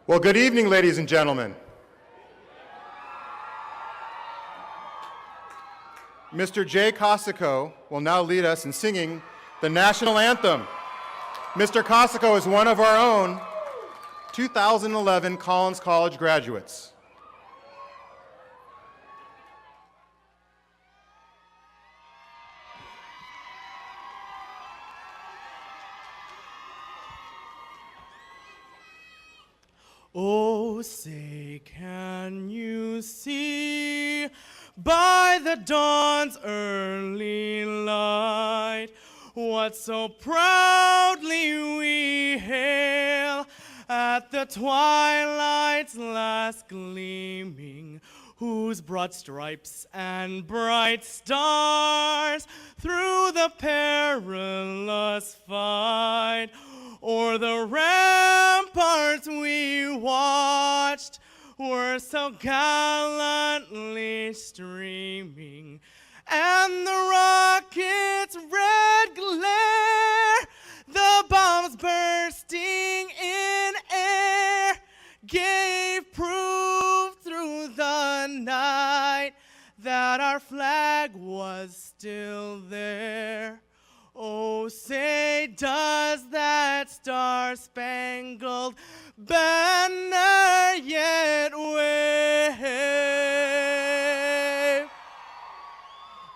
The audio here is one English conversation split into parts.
Well, good evening, ladies and gentlemen. Mr. Jay Cossico will now lead us in singing the national anthem. Mr. Cossico is one of our own 2011 Collins College graduates. Oh, say, can you see by the dawn's early light what so proudly we hail at the twilight's last gleaming, whose broad stripes and bright stars through the perilous fight o'er the ramparts we watched were so gallantly streaming, and the rocket's red glare, the bombs bursting in air, gave proof through the night that our flag was still there. Oh, say, does that star-spangled banner yet wave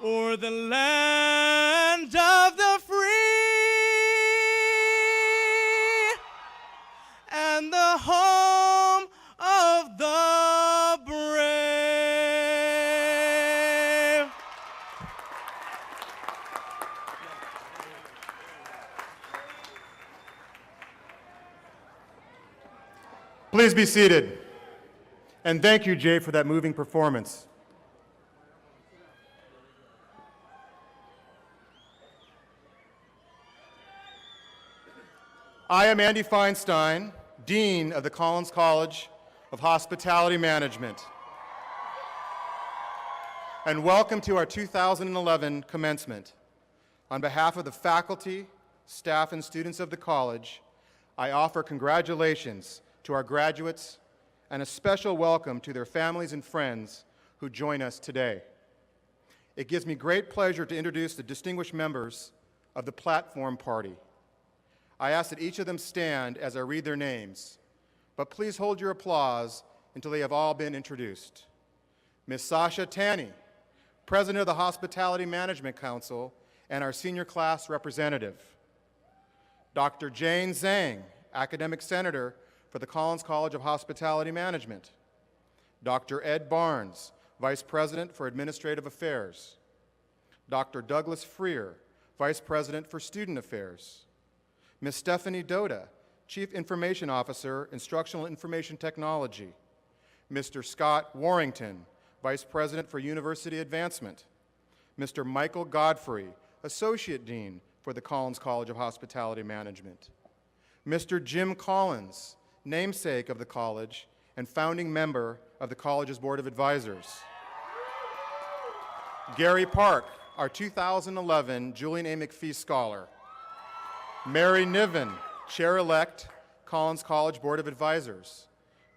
o'er the land of the free and the home of the brave? Please be seated. And thank you, Jay, for that moving performance. I am Andy Feinstein, Dean of the Collins College of Hospitality Management. And welcome to our 2011 commencement. On behalf of the faculty, staff, and students of the college, I offer congratulations to our graduates and a special welcome to their families and friends who join us today. It gives me great pleasure to introduce the distinguished members of the platform party. I ask that each of them stand as I read their names, but please hold your applause until they have all been introduced. Ms. Sasha Tanny, President of the Hospitality Management Council and our senior class representative. Dr. Jane Zhang, Academic Senator for the Collins College of Hospitality Management. Dr. Ed Barnes, Vice President for Administrative Affairs. Dr. Douglas Freer, Vice President for Student Affairs. Ms. Stephanie Doda, Chief Information Officer, Instructional Information Technology. Mr. Scott Warrington, Vice President for University Advancement. Mr. Michael Godfrey, Associate Dean for the Collins College of Hospitality Management. Mr. Jim Collins, namesake of the college and founding member of the college's Board of Advisors. Gary Park, our 2011 Julian A. McPhee Scholar. Mary Niven, Chair-elect, Collins College Board of Advisors.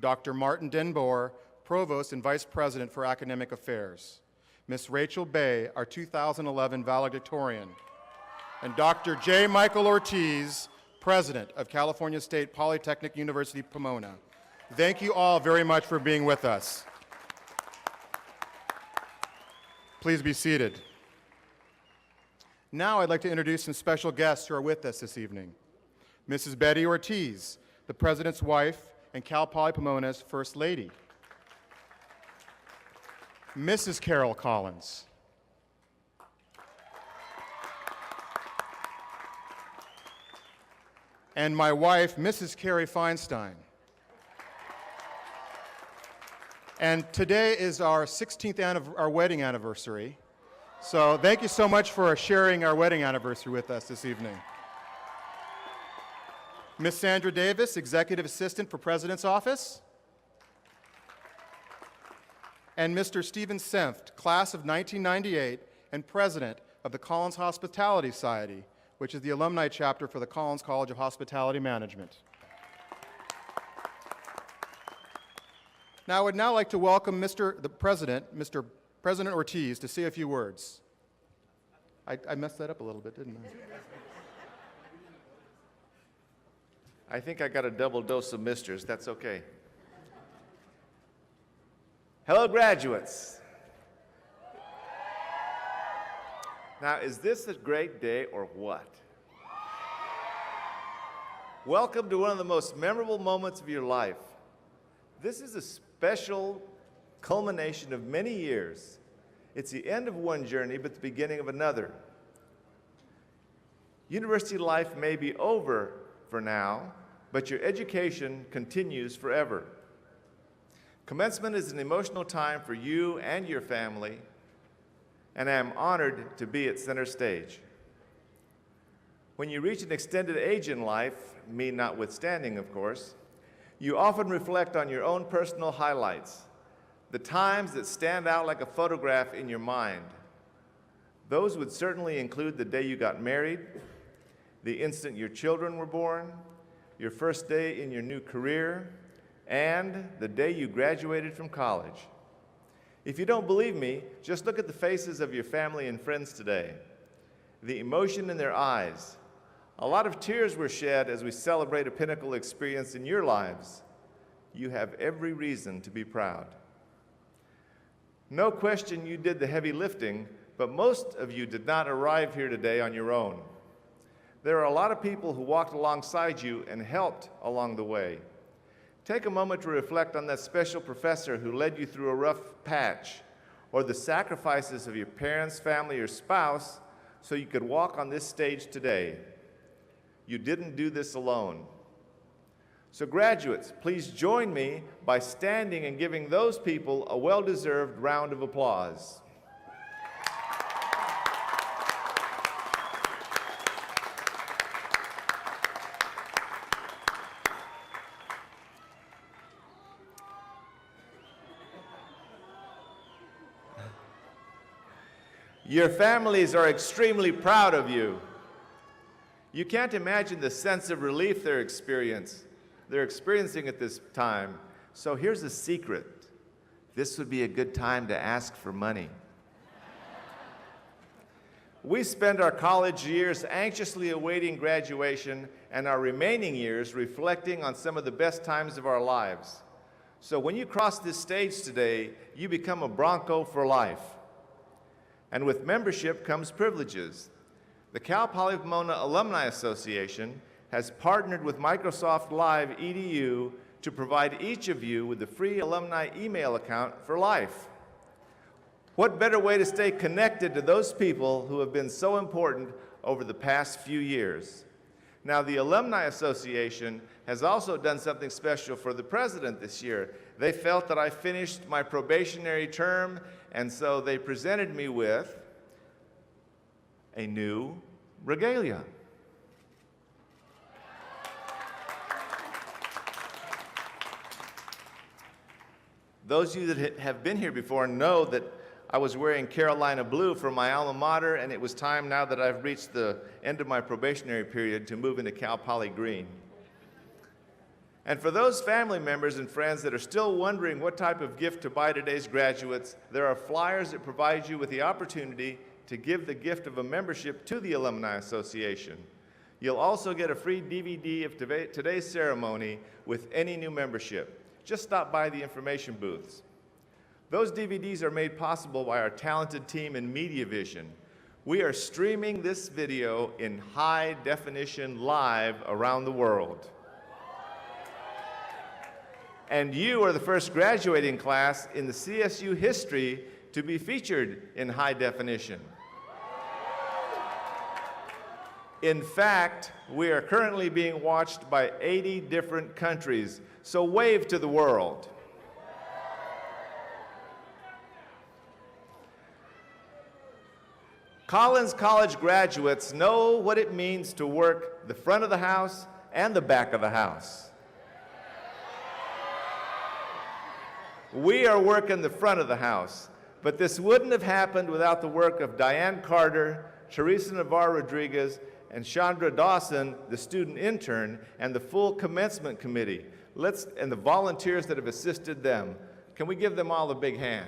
Dr. Martin Denboer, Provost and Vice President for Academic Affairs. Ms. Rachel Bay, our 2011 valedictorian. And Dr. J. Michael Ortiz, President of California State Polytechnic University, Pomona. Thank you all very much for being with us. Please be seated. Now I'd like to introduce some special guests who are with us this evening. Mrs. Betty Ortiz, the President's wife and Cal Poly Pomona's First Lady. Mrs. Carol Collins. And my wife, Mrs. Carrie Feinstein. And today is our 16th our wedding anniversary. So thank you so much for sharing our wedding anniversary with us this evening. Ms. Sandra Davis, Executive Assistant for President's Office. And Mr. Stephen Senft, Class of 1998 and President of the Collins Hospitality Society, which is the alumni chapter for the Collins College of Hospitality Management. Now, I would now like to welcome Mr. President Ortiz to say a few words. I messed that up a little bit, didn't I? I think I got a double dose of misters. That's okay. Hello, graduates. Now, is this a great day or what? Welcome to one of the most memorable moments of your life. This is a special culmination of many years. It's the end of one journey, but the beginning of another. University life may be over for now, but your education continues forever. Commencement is an emotional time for you and your family, and I am honored to be at center stage. When you reach an extended age in life, me notwithstanding, of course, you often reflect on your own personal highlights, the times that stand out like a photograph in your mind. Those would certainly include the day you got married, the instant your children were born, your first day in your new career, and the day you graduated from college. If you don't believe me, just look at the faces of your family and friends today, the emotion in their eyes. A lot of tears were shed as we celebrate a pinnacle experience in your lives. You have every reason to be proud. No question you did the heavy lifting, but most of you did not arrive here today on your own. There are a lot of people who walked alongside you and helped along the way. Take a moment to reflect on that special professor who led you through a rough patch, or the sacrifices of your parents, family, or spouse so you could walk on this stage today. You didn't do this alone. So graduates, please join me by standing and giving those people a well-deserved round of applause. Your families are extremely proud of you. You can't imagine the sense of relief they're experiencing at this time. So here's a secret. This would be a good time to ask for money. We spend our college years anxiously awaiting graduation and our remaining years reflecting on some of the best times of our lives. So when you cross this stage today, you become a Bronco for life. And with membership comes privileges. The Cal Poly Pomona Alumni Association has partnered with Microsoft Live EDU to provide each of you with a free alumni email account for life. What better way to stay connected to those people who have been so important over the past few years? Now, the Alumni Association has also done something special for the president this year. They felt that I finished my probationary term, and so they presented me with a new regalia. Those of you that have been here before know that I was wearing Carolina blue for my alma mater, and it was time now that I've reached the end of my probationary period to move into Cal Poly green. And for those family members and friends that are still wondering what type of gift to buy today's graduates, there are flyers that provide you with the opportunity to give the gift of a membership to the Alumni Association. You'll also get a free DVD of today's ceremony with any new membership. Just stop by the information booths. Those DVDs are made possible by our talented team in Media Vision. We are streaming this video in high definition live around the world. And you are the first graduating class in the CSU history to be featured in high definition. In fact, we are currently being watched by 80 different countries, so wave to the world. Collins College graduates know what it means to work the front of the house and the back of the house. We are working the front of the house, but this wouldn't have happened without the work of Diane Carter, Teresa Navarro-Rodriguez, and Chandra Dawson, the student intern, and the full commencement committee, and the volunteers that have assisted them. Can we give them all a big hand?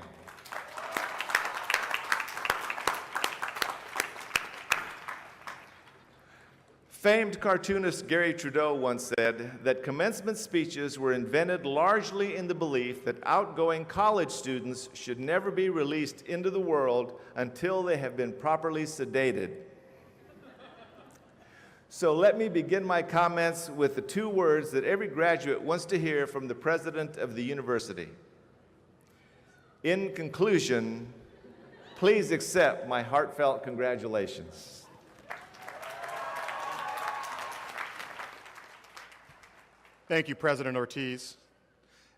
Famed cartoonist Gary Trudeau once said that commencement speeches were invented largely in the belief that outgoing college students should never be released into the world until they have been properly sedated. So let me begin my comments with the two words that every graduate wants to hear from the president of the university. In conclusion, please accept my heartfelt congratulations. Thank you, President Ortiz.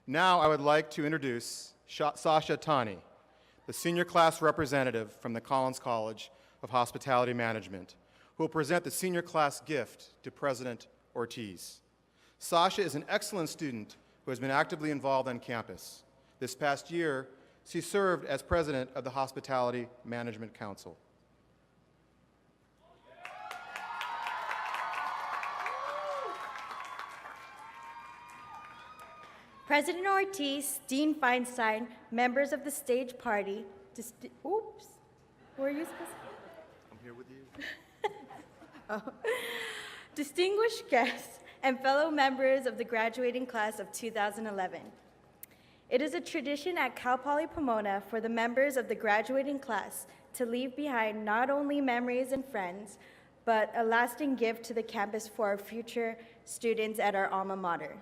Now I would like to introduce Sasha Tani, the senior class representative from the Collins College of Hospitality Management, who will present the senior class gift to President Ortiz. Sasha is an excellent student who has been actively involved on campus. This past year, she served as president of the Hospitality Management Council. President Ortiz, Dean Feinstein, members of the stage party, oops, were you supposed to? I'm here with you. Distinguished guests and fellow members of the graduating class of 2011. It is a tradition at Cal Poly Pomona for the members of the graduating class to leave behind not only memories and friends, but a lasting gift to the campus for our future students at our alma mater.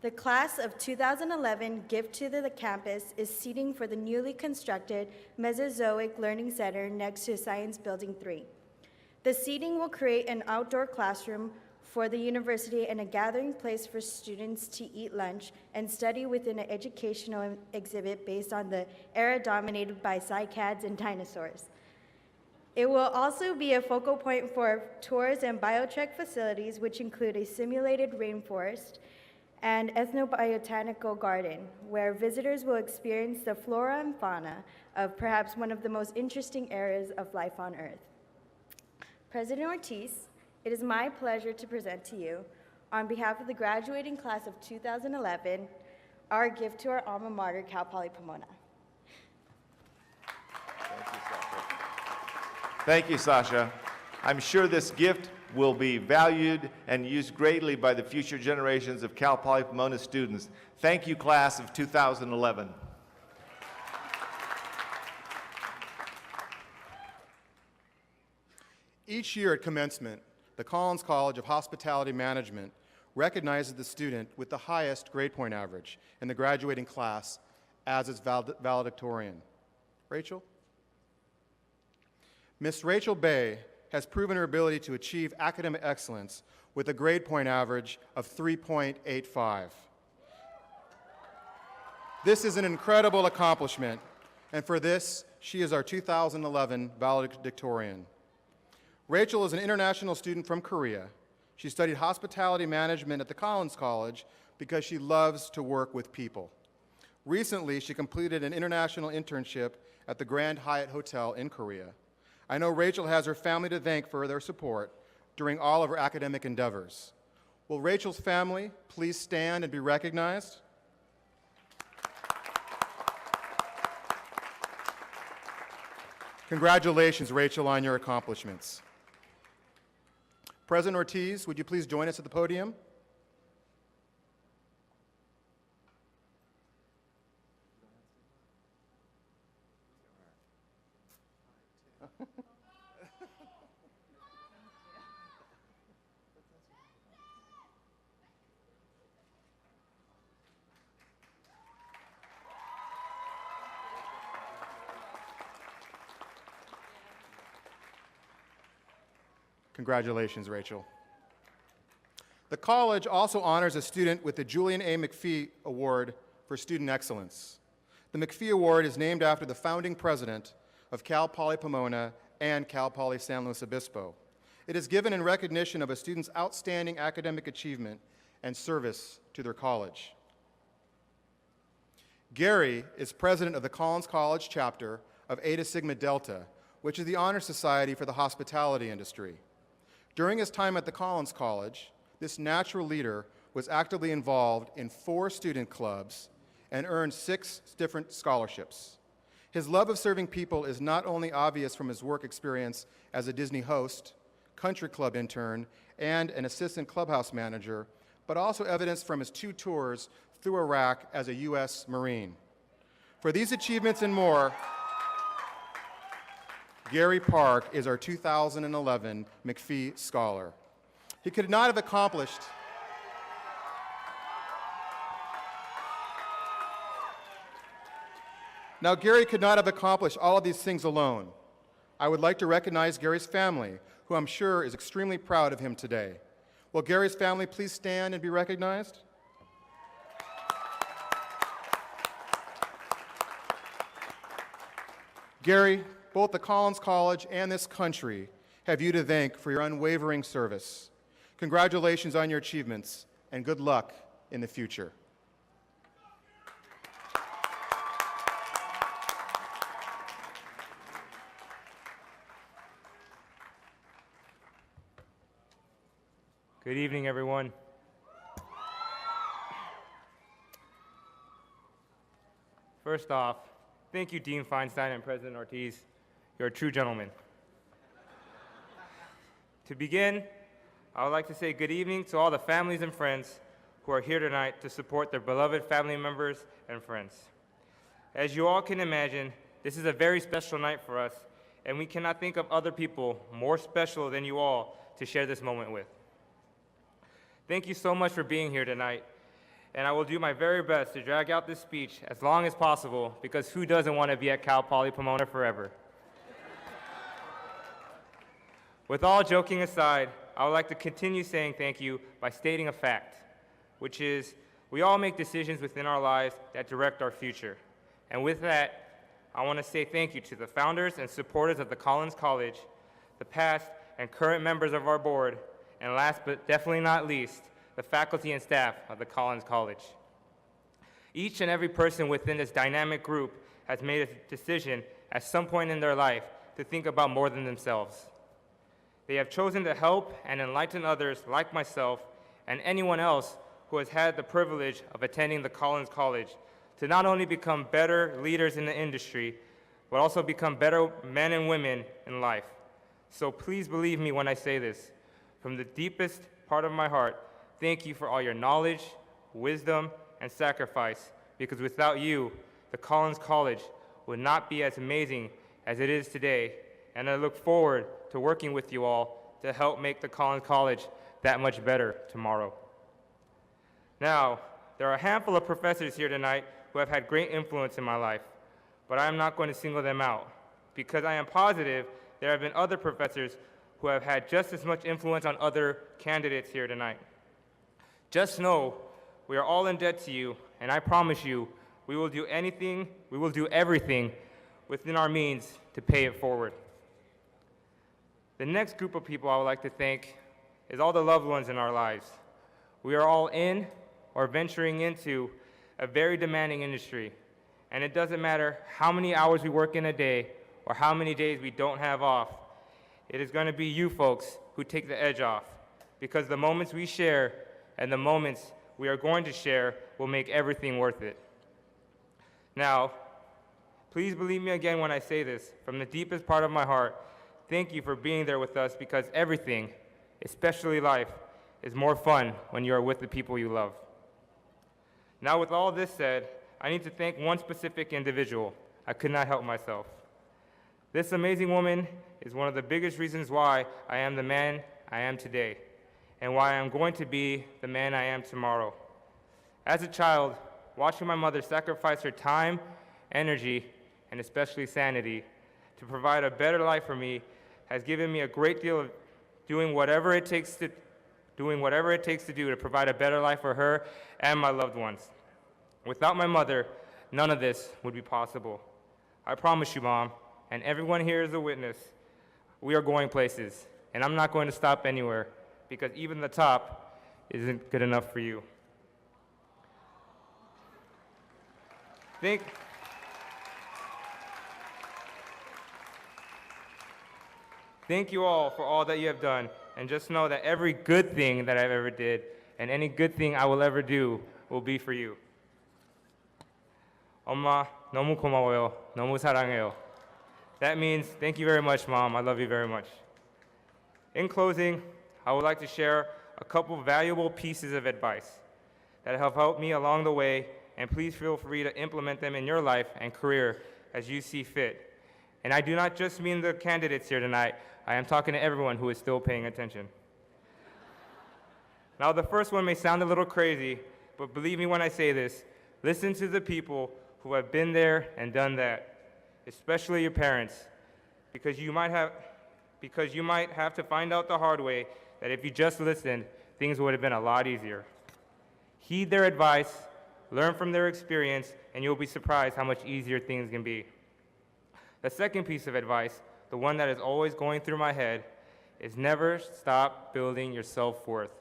The class of 2011 gift to the campus is seating for the newly constructed Mesozoic Learning Center next to Science Building 3. The seating will create an outdoor classroom for the university and a gathering place for students to eat lunch and study within an educational exhibit based on the era dominated by cycads and dinosaurs. It will also be a focal point for tours and biotrek facilities, which include a simulated rainforest and ethnobotanical garden, where visitors will experience the flora and fauna of perhaps one of the most interesting areas of life on Earth. President Ortiz, it is my pleasure to present to you, on behalf of the graduating class of 2011, our gift to our alma mater, Cal Poly Pomona. Thank you, Sasha. I'm sure this gift will be valued and used greatly by the future generations of Cal Poly Pomona students. Thank you, class of 2011. Each year at commencement, the Collins College of Hospitality Management recognizes the student with the highest grade point average in the graduating class as its valedictorian. Rachel? Miss Rachel Bay has proven her ability to achieve academic excellence with a grade point average of 3.85. This is an incredible accomplishment, and for this, she is our 2011 valedictorian. Rachel is an international student from Korea. She studied hospitality management at the Collins College because she loves to work with people. Recently, she completed an international internship at the Grand Hyatt Hotel in Korea. I know Rachel has her family to thank for their support during all of her academic endeavors. Will Rachel's family please stand and be recognized? Congratulations, Rachel, on your accomplishments. President Ortiz, would you please join us at the podium? Congratulations, Rachel. The college also honors a student with the Julian A. McPhee Award for Student Excellence. The McPhee Award is named after the founding president of Cal Poly Pomona and Cal Poly San Luis Obispo. It is given in recognition of a student's outstanding academic achievement and service to their college. Gary is president of the Collins College chapter of Eta Sigma Delta, which is the honor society for the hospitality industry. During his time at the Collins College, this natural leader was actively involved in 4 student clubs and earned 6 different scholarships. His love of serving people is not only obvious from his work experience as a Disney host, country club intern, and an assistant clubhouse manager, but also evidenced from his 2 tours through Iraq as a U.S. Marine. For these achievements and more, Gary Park is our 2011 McPhee Scholar. He could not have accomplished Now, Gary could not have accomplished all of these things alone. I would like to recognize Gary's family, who I'm sure is extremely proud of him today. Will Gary's family please stand and be recognized? Gary, both the Collins College and this country have you to thank for your unwavering service. Congratulations on your achievements, and good luck in the future. Good evening, everyone. First off, thank you, Dean Feinstein and President Ortiz. You're a true gentleman. To begin, I would like to say good evening to all the families and friends who are here tonight to support their beloved family members and friends. As you all can imagine, this is a very special night for us, and we cannot think of other people more special than you all to share this moment with. Thank you so much for being here tonight, and I will do my very best to drag out this speech as long as possible, because who doesn't want to be at Cal Poly Pomona forever? With all joking aside, I would like to continue saying thank you by stating a fact, which is we all make decisions within our lives that direct our future. And with that, I want to say thank you to the founders and supporters of the Collins College, the past and current members of our board, and last but definitely not least, the faculty and staff of the Collins College. Each and every person within this dynamic group has made a decision at some point in their life to think about more than themselves. They have chosen to help and enlighten others like myself and anyone else who has had the privilege of attending the Collins College to not only become better leaders in the industry, but also become better men and women in life. So please believe me when I say this. From the deepest part of my heart, thank you for all your knowledge, wisdom, and sacrifice, because without you, the Collins College would not be as amazing as it is today, and I look forward to working with you all to help make the Collins College that much better tomorrow. Now, there are a handful of professors here tonight who have had great influence in my life, but I am not going to single them out, because I am positive there have been other professors who have had just as much influence on other candidates here tonight. Just know we are all in debt to you, and I promise you we will do everything within our means to pay it forward. The next group of people I would like to thank is all the loved ones in our lives. We are all in or venturing into a very demanding industry, and it doesn't matter how many hours we work in a day or how many days we don't have off. It is going to be you folks who take the edge off, because the moments we share and the moments we are going to share will make everything worth it. Now, please believe me again when I say this, from the deepest part of my heart, thank you for being there with us, because everything, especially life, is more fun when you are with the people you love. Now, with all this said, I need to thank one specific individual. I could not help myself. This amazing woman is one of the biggest reasons why I am the man I am today, and why I am going to be the man I am tomorrow. As a child, watching my mother sacrifice her time, energy, and especially sanity to provide a better life for me has given me a great deal of doing whatever it takes to do to provide a better life for her and my loved ones. Without my mother, none of this would be possible. I promise you, Mom, and everyone here is a witness, we are going places, and I'm not going to stop anywhere, because even the top isn't good enough for you. Thank you all for all that you have done, and just know that every good thing that I've ever did, and any good thing I will ever do, will be for you. 엄마, 너무 고마워요. 너무 사랑해요. That means, thank you very much, Mom. I love you very much. In closing, I would like to share a couple valuable pieces of advice that have helped me along the way, and please feel free to implement them in your life and career as you see fit. And I do not just mean the candidates here tonight. I am talking to everyone who is still paying attention. Now, the first one may sound a little crazy, but believe me when I say this, listen to the people who have been there and done that, especially your parents, because you might have to find out the hard way that if you just listened, things would have been a lot easier. Heed their advice, learn from their experience, and you'll be surprised how much easier things can be. The second piece of advice, the one that is always going through my head, is never stop building your self-worth.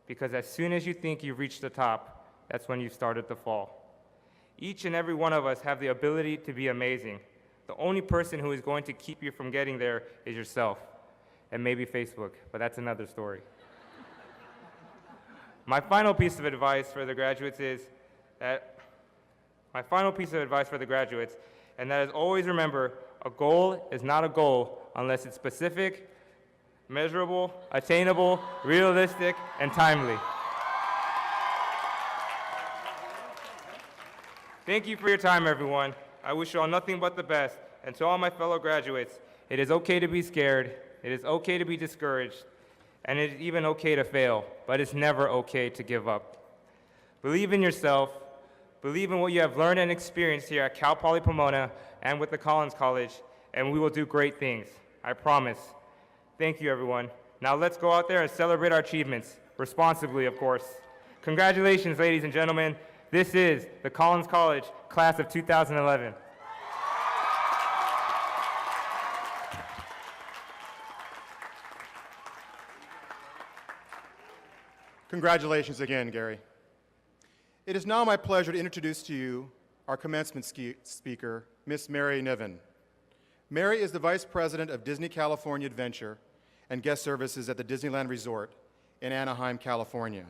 Because as soon as you think you've reached the top, that's when you started to fall. Each and every one of us have the ability to be amazing. The only person who is going to keep you from getting there is yourself, and maybe Facebook, but that's another story. My final piece of advice for the graduates and that is always remember, a goal is not a goal unless it's specific, measurable, attainable, realistic, and timely. Thank you for your time, everyone. I wish you all nothing but the best. And to all my fellow graduates, it is okay to be scared, it is okay to be discouraged, and it is even okay to fail, but it's never okay to give up. Believe in yourself, believe in what you have learned and experienced here at Cal Poly Pomona and with the Collins College, and we will do great things. I promise. Thank you, everyone. Now let's go out there and celebrate our achievements, responsibly, of course. Congratulations, ladies and gentlemen. This is the Collins College Class of 2011. Congratulations again, Gary. It is now my pleasure to introduce to you our commencement speaker, Miss Mary Niven. Mary is the Vice President of Disney California Adventure and Guest Services at the Disneyland Resort in Anaheim, California.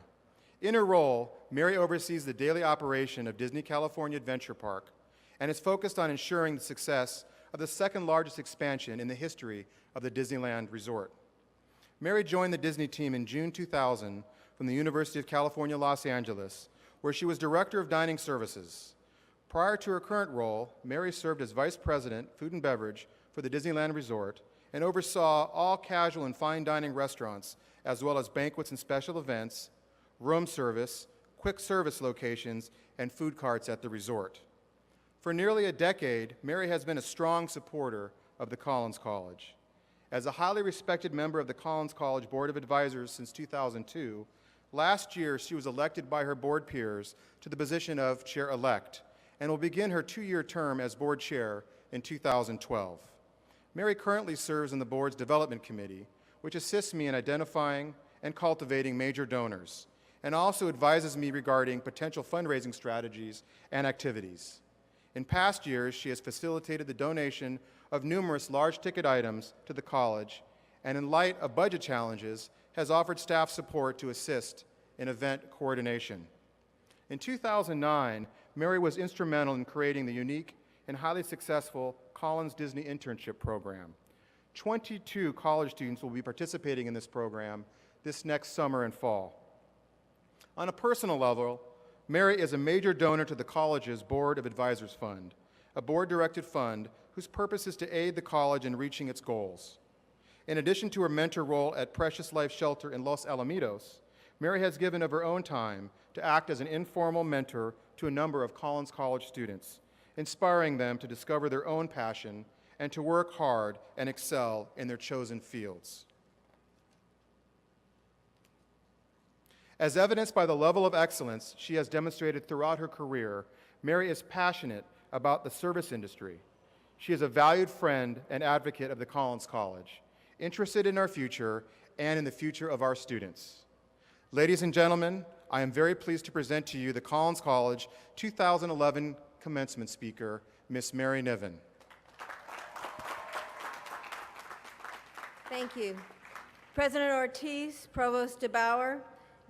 In her role, Mary oversees the daily operation of Disney California Adventure Park and is focused on ensuring the success of the second largest expansion in the history of the Disneyland Resort. Mary joined the Disney team in June 2000 from the University of California, Los Angeles, where she was Director of Dining Services. Prior to her current role, Mary served as Vice President, Food and Beverage for the Disneyland Resort and oversaw all casual and fine dining restaurants, as well as banquets and special events, room service, quick service locations, and food carts at the resort. For nearly a decade, Mary has been a strong supporter of the Collins College. As a highly respected member of the Collins College Board of Advisors since 2002, last year she was elected by her board peers to the position of chair-elect and will begin her 2-year term as board chair in 2012. Mary currently serves on the board's development committee, which assists me in identifying and cultivating major donors, and also advises me regarding potential fundraising strategies and activities. In past years, she has facilitated the donation of numerous large-ticket items to the college, and in light of budget challenges, has offered staff support to assist in event coordination. In 2009, Mary was instrumental in creating the unique and highly successful Collins Disney Internship Program. 22 college students will be participating in this program this next summer and fall. On a personal level, Mary is a major donor to the college's Board of Advisors Fund, a board-directed fund whose purpose is to aid the college in reaching its goals. In addition to her mentor role at Precious Life Shelter in Los Alamitos, Mary has given of her own time to act as an informal mentor to a number of Collins College students, inspiring them to discover their own passion and to work hard and excel in their chosen fields. As evidenced by the level of excellence she has demonstrated throughout her career, Mary is passionate about the service industry. She is a valued friend and advocate of the Collins College, interested in our future and in the future of our students. Ladies and gentlemen, I am very pleased to present to you the Collins College 2011 commencement speaker, Miss Mary Niven. Thank you. President Ortiz, Provost DeBauer,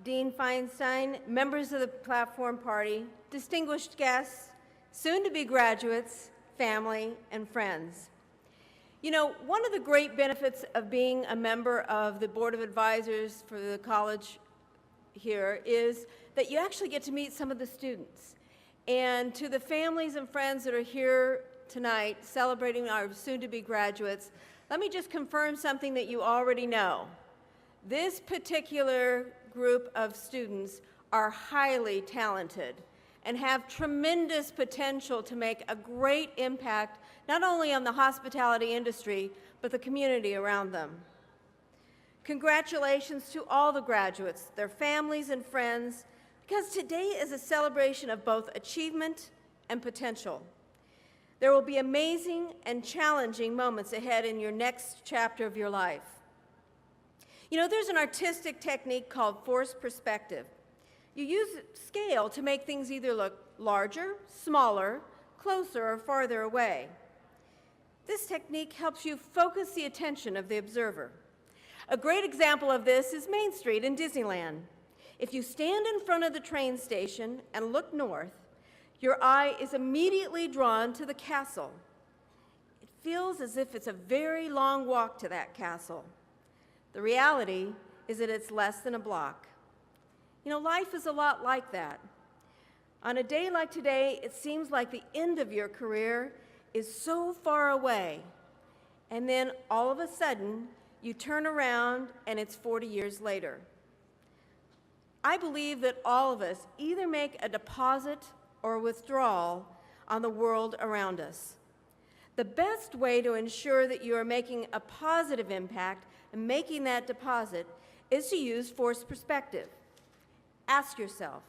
Dean Feinstein, members of the Platform Party, distinguished guests, soon-to-be graduates, family, and friends. You know, one of the great benefits of being a member of the Board of Advisors for the college here is that you actually get to meet some of the students. And to the families and friends that are here tonight celebrating our soon-to-be graduates, let me just confirm something that you already know. This particular group of students are highly talented and have tremendous potential to make a great impact not only on the hospitality industry, but the community around them. Congratulations to all the graduates, their families and friends, because today is a celebration of both achievement and potential. There will be amazing and challenging moments ahead in your next chapter of your life. You know, there's an artistic technique called forced perspective. You use scale to make things either look larger, smaller, closer, or farther away. This technique helps you focus the attention of the observer. A great example of this is Main Street in Disneyland. If you stand in front of the train station and look north, your eye is immediately drawn to the castle. It feels as if it's a very long walk to that castle. The reality is that it's less than a block. You know, life is a lot like that. On a day like today, it seems like the end of your career is so far away, and then all of a sudden, you turn around and it's 40 years later. I believe that all of us either make a deposit or a withdrawal on the world around us. The best way to ensure that you are making a positive impact and making that deposit is to use forced perspective. Ask yourself,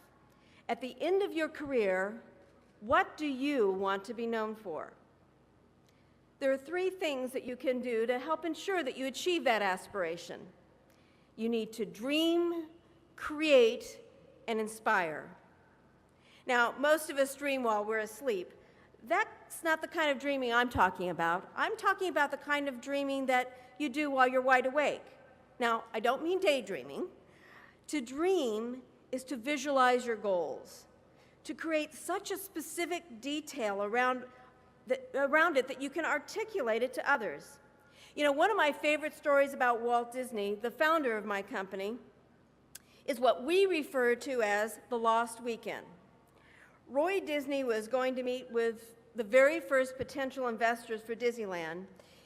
at the end of your career, what do you want to be known for? There are 3 things that you can do to help ensure that you achieve that aspiration. You need to dream, create, and inspire. Now, most of us dream while we're asleep. That's not the kind of dreaming I'm talking about. I'm talking about the kind of dreaming that you do while you're wide awake. Now, I don't mean daydreaming. To dream is to visualize your goals, to create such a specific detail around it that you can articulate it to others. You know, one of my favorite stories about Walt Disney, the founder of my company, is what we refer to as the Lost Weekend. Roy Disney was going to meet with the very first potential investors for Disneyland,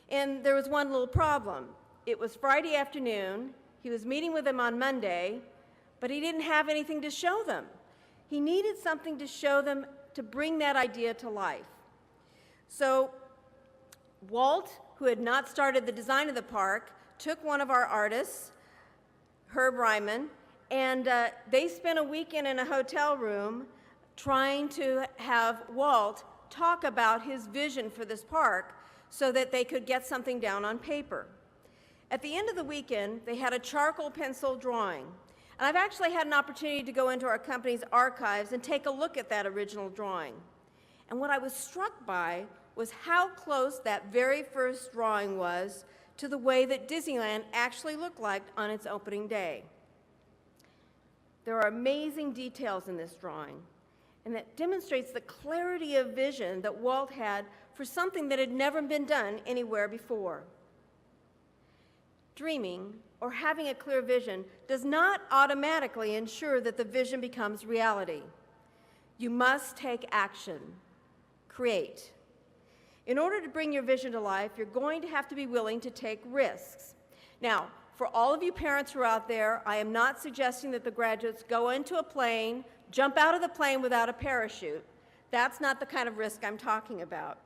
and there was one little problem. It was Friday afternoon, he was meeting with them on Monday, but he didn't have anything to show them. He needed something to show them to bring that idea to life. So Walt, who had not started the design of the park, took one of our artists, Herb Ryman, and they spent a weekend in a hotel room trying to have Walt talk about his vision for this park so that they could get something down on paper. At the end of the weekend, they had a charcoal pencil drawing. And I've actually had an opportunity to go into our company's archives and take a look at that original drawing. And what I was struck by was how close that very first drawing was to the way that Disneyland actually looked like on its opening day. There are amazing details in this drawing, and that demonstrates the clarity of vision that Walt had for something that had never been done anywhere before. Dreaming, or having a clear vision, does not automatically ensure that the vision becomes reality. You must take action, create. In order to bring your vision to life, you're going to have to be willing to take risks. Now, for all of you parents who are out there, I am not suggesting that the graduates go into a plane, jump out of the plane without a parachute. That's not the kind of risk I'm talking about.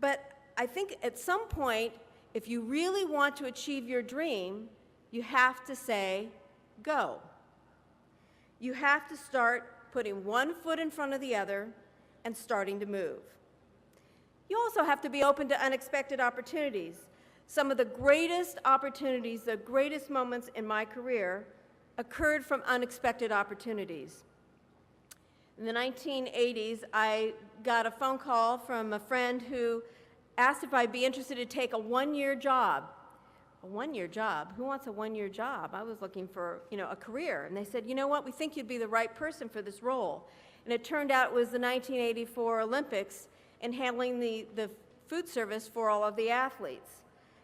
But I think at some point, if you really want to achieve your dream, you have to say, go. You have to start putting one foot in front of the other and starting to move. You also have to be open to unexpected opportunities. Some of the greatest opportunities, the greatest moments in my career occurred from unexpected opportunities. In the 1980s, I got a phone call from a friend who asked if I'd be interested to take a one-year job. A one-year job? Who wants a one-year job? I was looking for, a career. And they said, you know what, we think you'd be the right person for this role. and it turned out it was the 1984 Olympics and handling the food service for all of the athletes.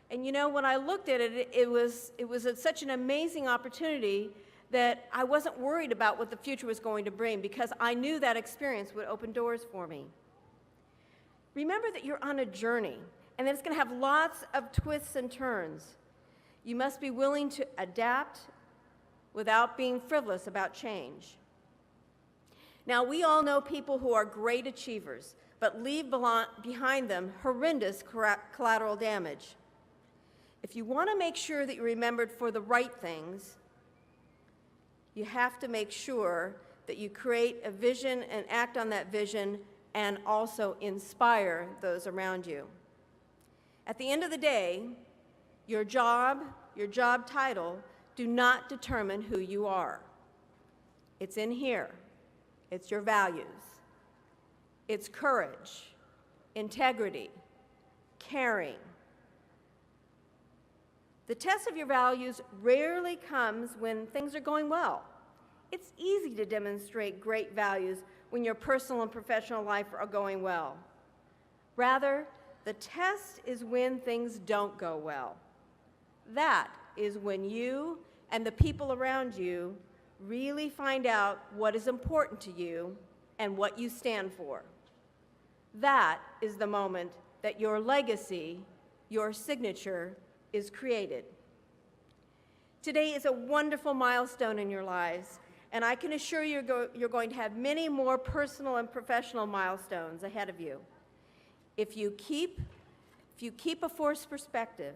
And you know, when I looked at it, it was such an amazing opportunity that I wasn't worried about what the future was going to bring because I knew that experience would open doors for me. Remember that you're on a journey and that it's going to have lots of twists and turns. You must be willing to adapt without being frivolous about change. Now, we all know people who are great achievers, but leave behind them horrendous collateral damage. If you want to make sure that you're remembered for the right things, you have to make sure that you create a vision and act on that vision and also inspire those around you. At the end of the day, your job title do not determine who you are. It's in here. It's your values. It's courage, integrity, caring. The test of your values rarely comes when things are going well. It's easy to demonstrate great values when your personal and professional life are going well. Rather, the test is when things don't go well. That is when you and the people around you really find out what is important to you and what you stand for. That is the moment that your legacy, your signature, is created. Today is a wonderful milestone in your lives, and I can assure you you're going to have many more personal and professional milestones ahead of you. If you keep a forced perspective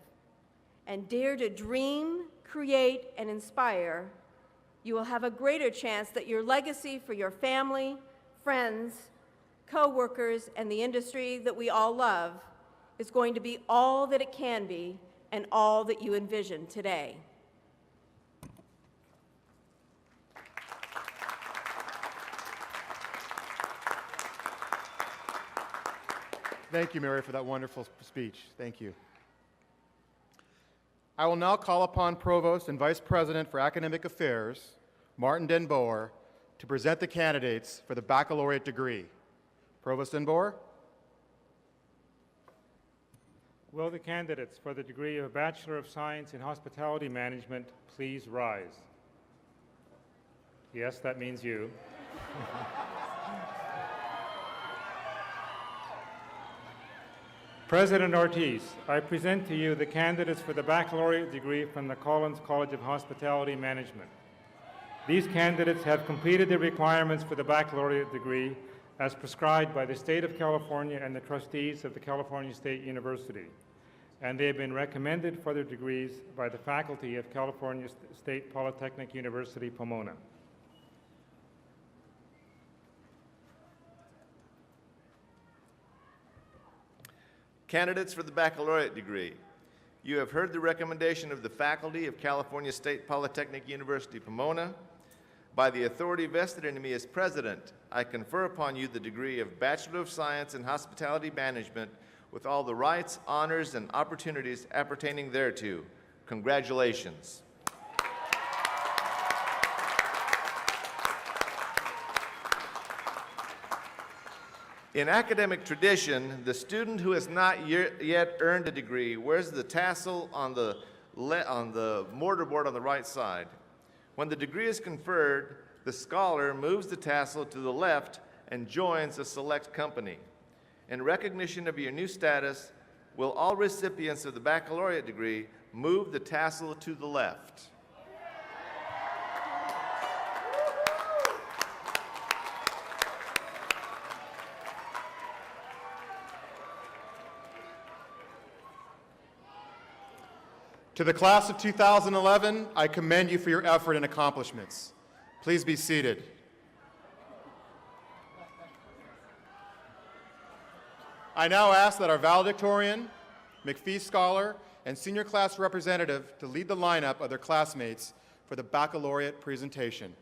and dare to dream, create, and inspire, you will have a greater chance that your legacy for your family, friends, co-workers, and the industry that we all love is going to be all that it can be and all that you envision today. Thank you, Mary, for that wonderful speech. Thank you. I will now call upon Provost and Vice President for Academic Affairs, Martin Den Boer, to present the candidates for the baccalaureate degree. Provost Den Boer. Will the candidates for the degree of Bachelor of Science in Hospitality Management please rise? Yes, that means you. President Ortiz, I present to you the candidates for the baccalaureate degree from the Collins College of Hospitality Management. These candidates have completed the requirements for the baccalaureate degree as prescribed by the State of California and the trustees of the California State University, and they have been recommended for their degrees by the faculty of California State Polytechnic University, Pomona. Candidates for the baccalaureate degree. You have heard the recommendation of the faculty of California State Polytechnic University, Pomona. By the authority vested in me as president, I confer upon you the degree of Bachelor of Science in Hospitality Management with all the rights, honors, and opportunities appertaining thereto. Congratulations. In academic tradition, the student who has not yet earned a degree wears the tassel on the mortarboard on the right side. When the degree is conferred, the scholar moves the tassel to the left and joins a select company. In recognition of your new status, will all recipients of the baccalaureate degree move the tassel to the left? To the class of 2011, I commend you for your effort and accomplishments. Please be seated. I now ask that our valedictorian, McPhee Scholar, and senior class representative to lead the lineup of their classmates for the baccalaureate presentation.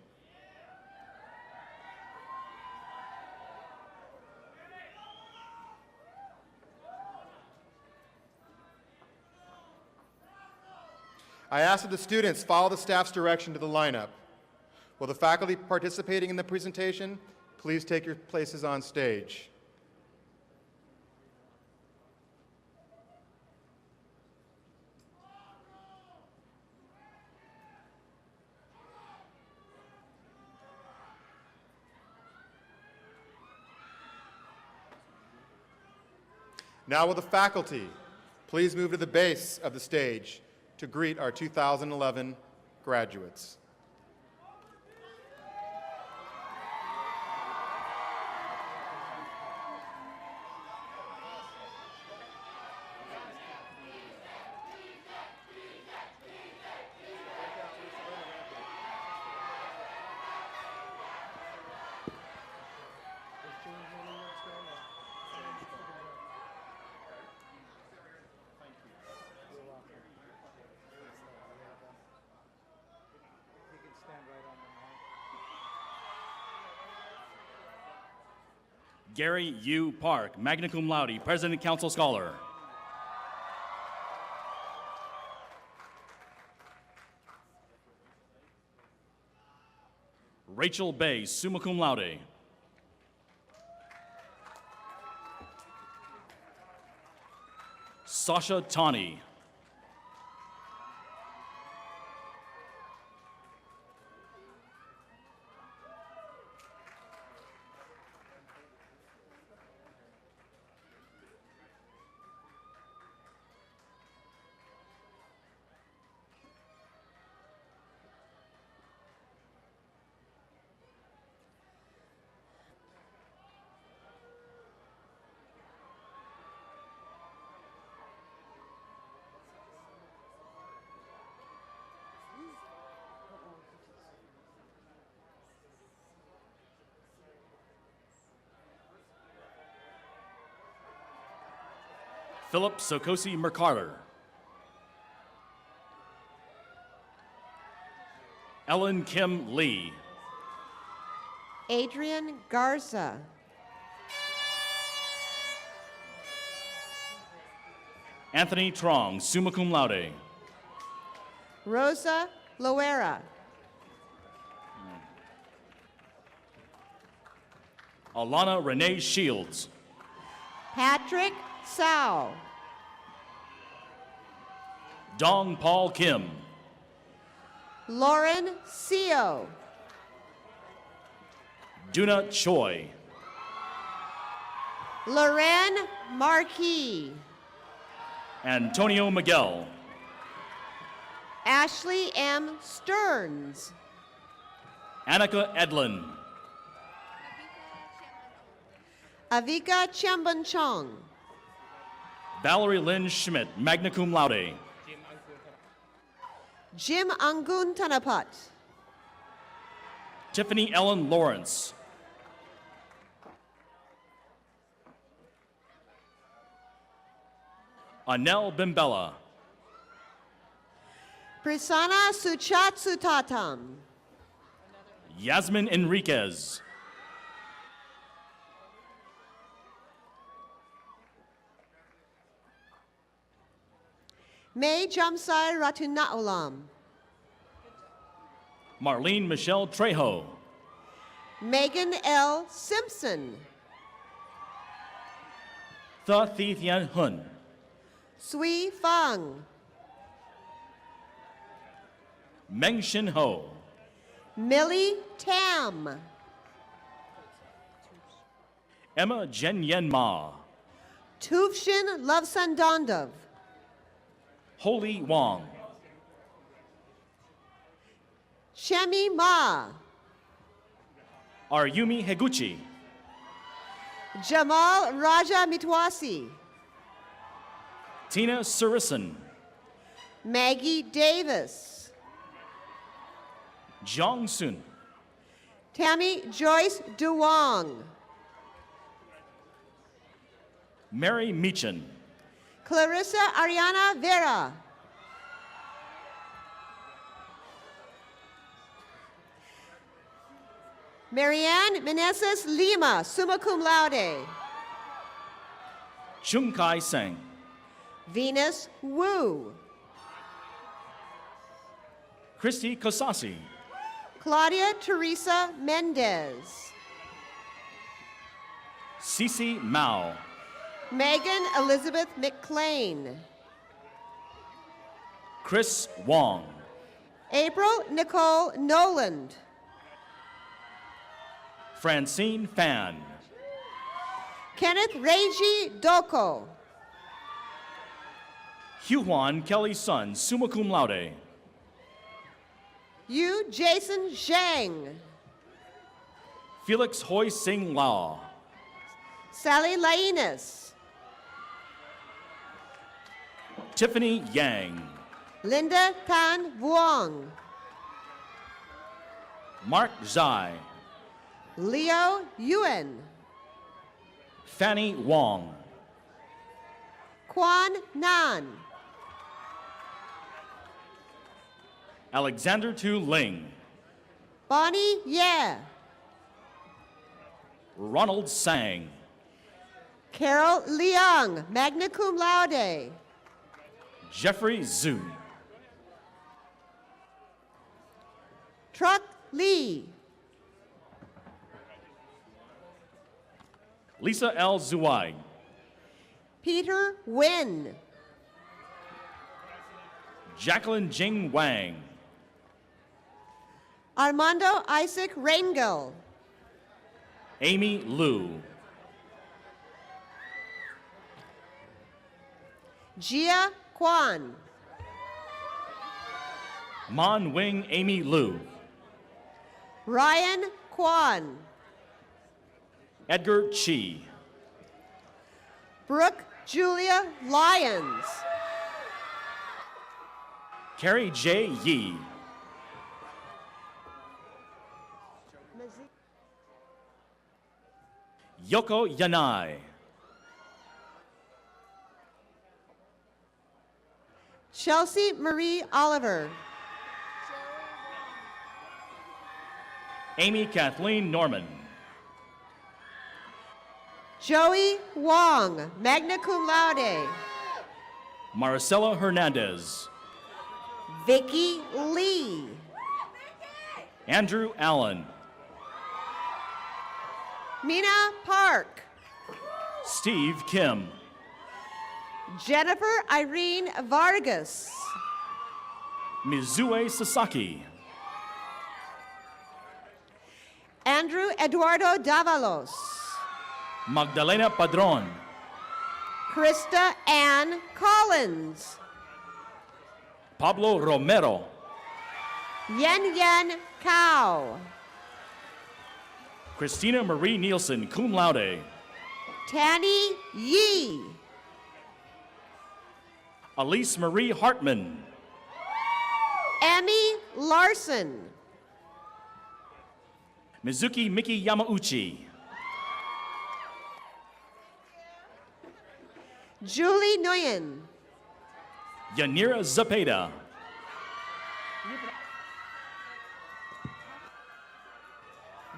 I ask that the students follow the staff's direction to the lineup. Will the faculty participating in the presentation please take your places on stage. Now will the faculty please move to the base of the stage to greet our 2011 graduates. Gary U. Park, magna cum laude, President Council Scholar. Rachel Bay, summa cum laude. Sasha Tani. Philip Sokosi Mercarter. Ellen Kim Lee. Adrian Garza. Anthony Trong, summa cum laude. Rosa Loera. Alana Renee Shields. Patrick Sao. Dong Paul Kim. Lauren Seo. Duna Choi. Loren Marquis. Antonio Miguel. Ashley M. Stearns. Annika Edlin. Avika Chembanchong. Valerie Lynn Schmidt, magna cum laude. Jim Angun Tanapat. Tiffany Ellen Lawrence. Anel Bimbella. Prasanna Suchatsutatam. Yasmin Enriquez. May Jamsai Ratunaulam. Marlene Michelle Trejo. Megan L. Simpson. Tha Thi Thian Hun. Sui Fang. Meng Shin Ho. Millie Tam. Emma Jen Yen Ma. Tuvshin Lovsandondov. Holy Wong. Shemi Ma. Aryumi Heguchi. Jamal Raja Mitwasi. Tina Surisan. Maggie Davis. Jong Sun. Tammy Joyce Duwong. Mary Meechan. Clarissa Ariana Vera. Marianne Meneses Lima, summa cum laude. Chung Kai Seng. Venus Wu. Christy Kosasi. Claudia Teresa Mendez. Cece Mao. Megan Elizabeth McClain. Chris Wong. April Nicole Noland. Francine Fan. Kenneth Reiji Doko. Huan Kelly Sun, summa cum laude. Yu Jason Zhang. Felix Hoi Sing Lao. Sally Lainas. Tiffany Yang. Linda Tan Vuong. Mark Zai. Leo Yuen. Fanny Wong. Quan Nan. Alexander Tu Ling. Bonnie Ye. Ronald Sang. Carol Leung, magna cum laude. Jeffrey Zhu. Truck Lee. Lisa L. Zuai. Peter Nguyen. Jacqueline Jing Wang. Armando Isaac Rangel. Amy Liu. Jia Kwan. Mon Wing Amy Liu. Ryan Kwan. Edgar Chi. Brooke Julia Lyons. Carrie J. Yee. Yoko Yanai. Chelsea Marie Oliver. Amy Kathleen Norman. Joey Wong, magna cum laude. Maricela Hernandez. Vicky Lee. Andrew Allen. Mina Park. Steve Kim. Jennifer Irene Vargas. Mizue Sasaki. Andrew Eduardo Davalos. Magdalena Padron. Krista Ann Collins. Pablo Romero. Yen Yen Cao. Christina Marie Nielsen, cum laude. Tanny Yee. Elise Marie Hartman. Emmy Larson. Mizuki Miki Yamauchi. Julie Nguyen. Yanira Zapata.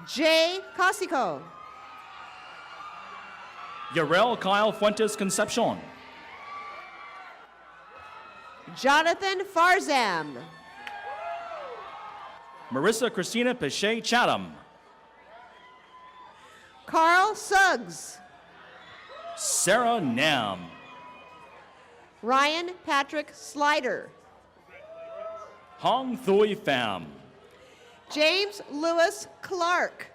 Jay Cosico. Yarel Kyle Fuentes Concepcion. Jonathan Farzam. Marissa Christina Pechet Chatham. Carl Suggs. Sarah Nam. Ryan Patrick Slider. Hong Thuy Pham. James Lewis Clark.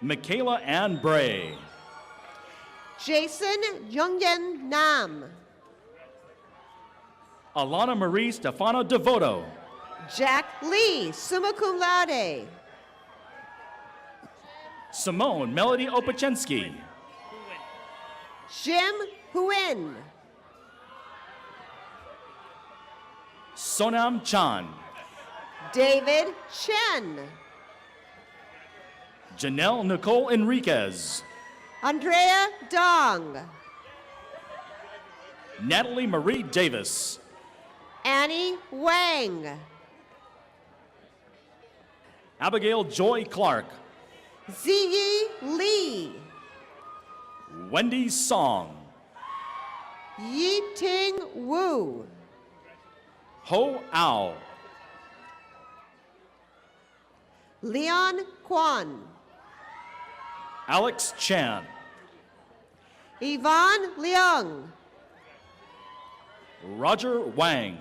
Michaela Ann Bray. Jason Jungyen Nam. Alana Marie Stefano Devoto. Jack Lee, summa cum laude. Simone Melody Opachensky. Jim Huin. Sonam Chan. David Chen. Janelle Nicole Enriquez. Andrea Dong. Natalie Marie Davis. Annie Wang. Abigail Joy Clark. Ziyi Lee. Wendy Song. Yi Ting Wu. Ho Ao. Leon Kwan. Alex Chan. Yvonne Leung. Roger Wang.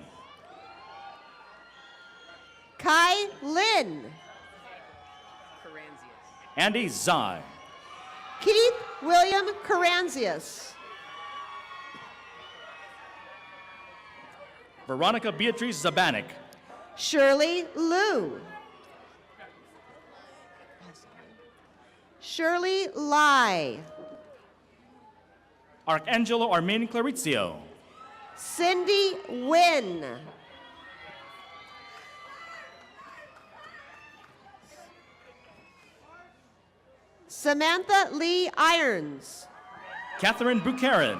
Kai Lin. Andy Zai. Keith William Carranzius. Veronica Beatrice Zabanik. Shirley Liu. Shirley Lai. Arcangelo Armin Clarizio. Cindy Wynn. Samantha Lee Irons. Catherine Buchanan.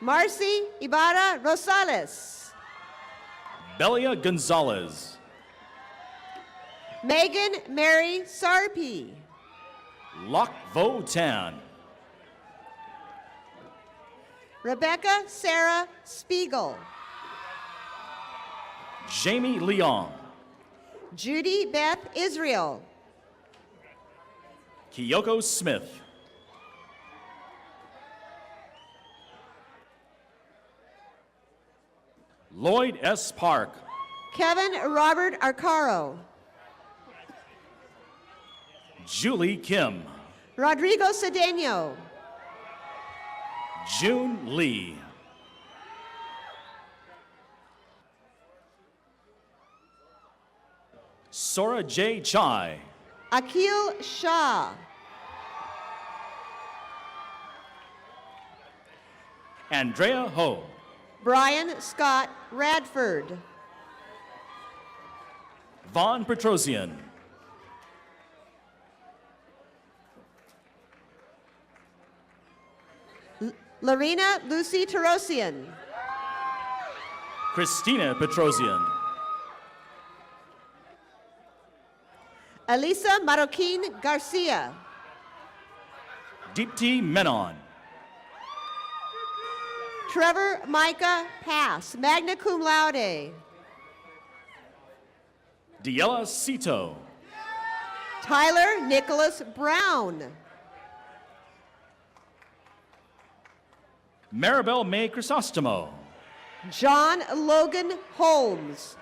Marcy Ibarra Rosales. Belia Gonzalez. Megan Mary Sarpi. Lok Vo Tan. Rebecca Sarah Spiegel. Jamie Leong. Judy Beth Israel. Kyoko Smith. Lloyd S. Park. Kevin Robert Arcaro. Julie Kim. Rodrigo Cedeno. June Lee. Sora J. Chai. Akil Shah. Andrea Ho. Brian Scott Radford. Vaughn Petrosian. Larina Lucy Tarosian. Christina Petrosian. Elisa Marroquin Garcia. Deepti Menon. Trevor Micah Pass, magna cum laude. Diella Cito. Tyler Nicholas Brown. Maribel May Crisostomo. John Logan Holmes.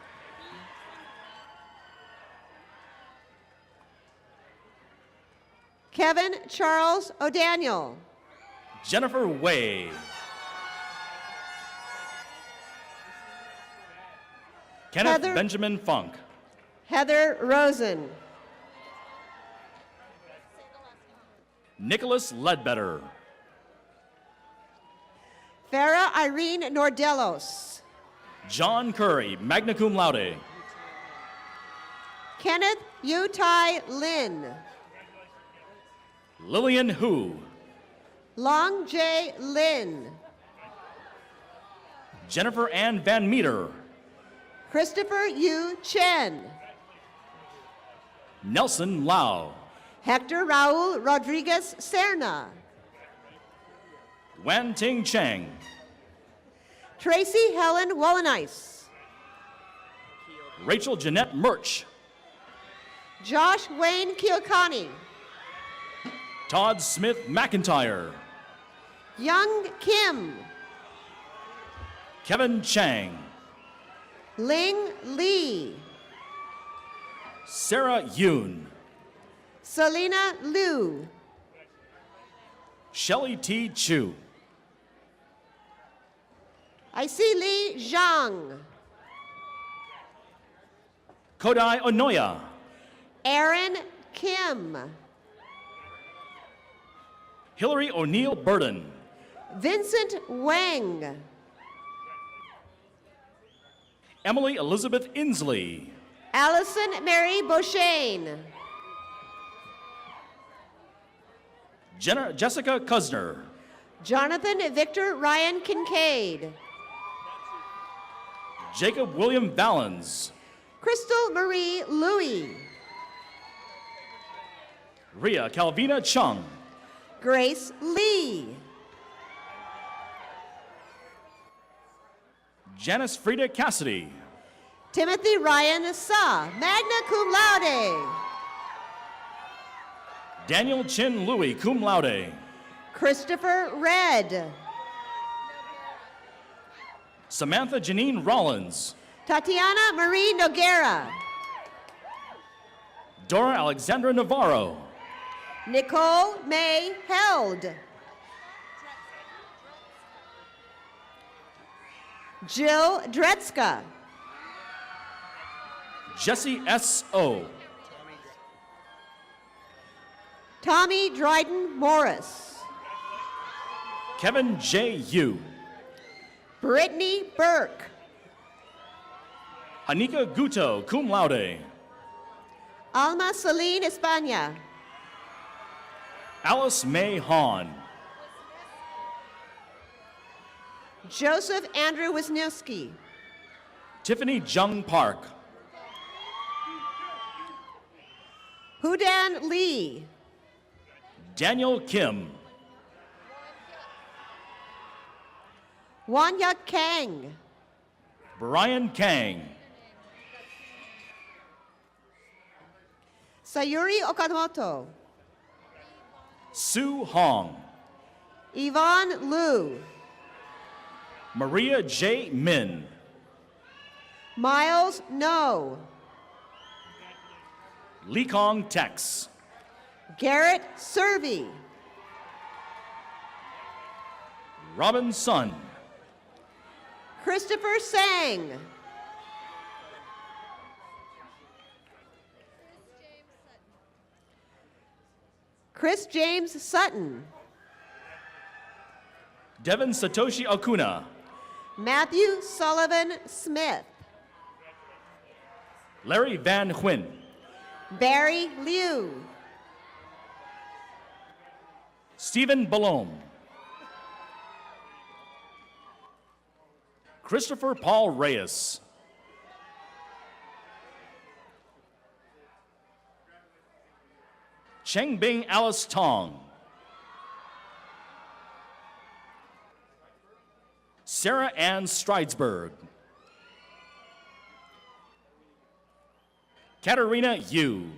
Kevin Charles O'Daniel. Jennifer Way. Kenneth Heather- Benjamin Funk. Heather Rosen. Nicholas Ledbetter. Farah Irene Nordelos. John Curry, magna cum laude. Kenneth Utai Lin. Lillian Hu. Long J. Lin. Jennifer Ann Van Meter. Christopher Yu Chen. Nelson Lau. Hector Raul Rodriguez Serna. Wan Ting Chang. Tracy Helen Wallenice. Rachel Jeanette Murch. Josh Wayne Kiokani. Todd Smith McIntyre. Young Kim. Kevin Chang. Ling Lee. Sarah Yoon. Selena Liu. Shelley T. Chu. I see Li Zhang. Kodai Onoya. Aaron Kim. Hillary O'Neill Burden. Vincent Wang. Emily Elizabeth Inslee. Allison Mary Beauchesne. Jessica Kuzner. Jonathan Victor Ryan Kincaid. Jacob William Valens. Crystal Marie Louie. Ria Calvina Chung. Grace Lee. Janice Frida Cassidy. Timothy Ryan Sa, magna cum laude. Daniel Chin Louis, cum laude. Christopher Red. Samantha Janine Rollins. Tatiana Marie Noguera. Dora Alexandra Navarro. Nicole May Held. Jill Dretska. Jesse S. O. Tommy Dryden Morris. Kevin J. Yu. Brittany Burke. Hanika Guto, cum laude. Alma Celine España. Alice May Hahn. Joseph Andrew Wisniewski. Tiffany Jung Park. Hudan Lee. Daniel Kim. Wanya Kang. Brian Kang. Sayuri Okamoto. Sue Hong. Yvonne Liu. Maria J. Min. Miles No. Lee Kong Tex. Garrett Servey. Robin Sun. Christopher Sang. Chris James Sutton. Devin Satoshi Okuna. Matthew Sullivan Smith. Larry Van Huynh. Barry Liu. Stephen Balome. Christopher Paul Reyes. Chengbing Alice Tong. Sarah Ann Stridesberg. Katarina Yu.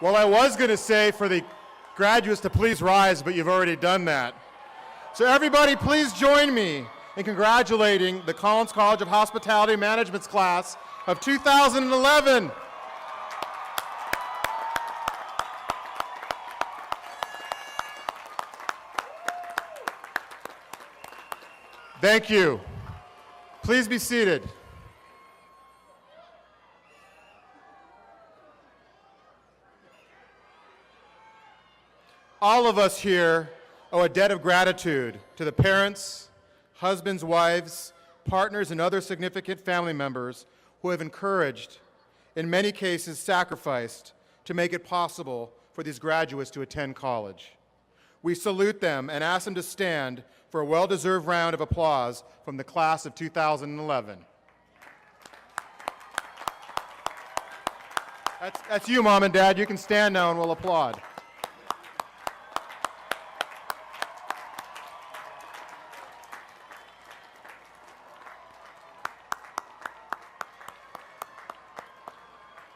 Well, I was going to say for the graduates to please rise, but you've already done that. So everybody, please join me in congratulating the Collins College of Hospitality Management's class of 2011. Thank you. Please be seated. All of us here owe a debt of gratitude to the parents, husbands, wives, partners, and other significant family members who have encouraged, in many cases sacrificed, to make it possible for these graduates to attend college. We salute them and ask them to stand for a well-deserved round of applause from the class of 2011. That's you, Mom and Dad. You can stand now and we'll applaud.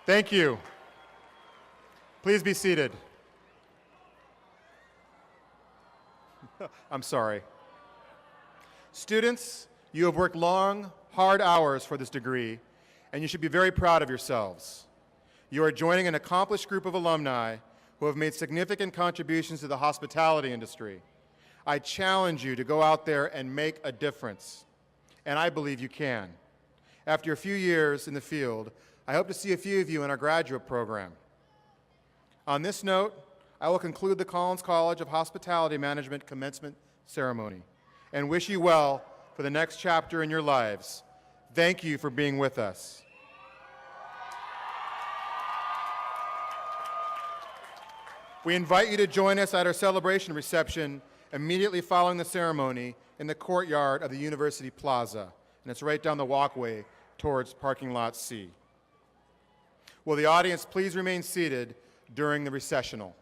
Thank you. Please be seated. I'm sorry. Students, you have worked long, hard hours for this degree, and you should be very proud of yourselves. You are joining an accomplished group of alumni who have made significant contributions to the hospitality industry. I challenge you to go out there and make a difference, and I believe you can. After a few years in the field, I hope to see a few of you in our graduate program. On this note, I will conclude the Collins College of Hospitality Management commencement ceremony and wish you well for the next chapter in your lives. Thank you for being with us. We invite you to join us at our celebration reception immediately following the ceremony in the courtyard of the University Plaza, and it's right down the walkway towards parking lot C. Will the audience please remain seated during the recessional?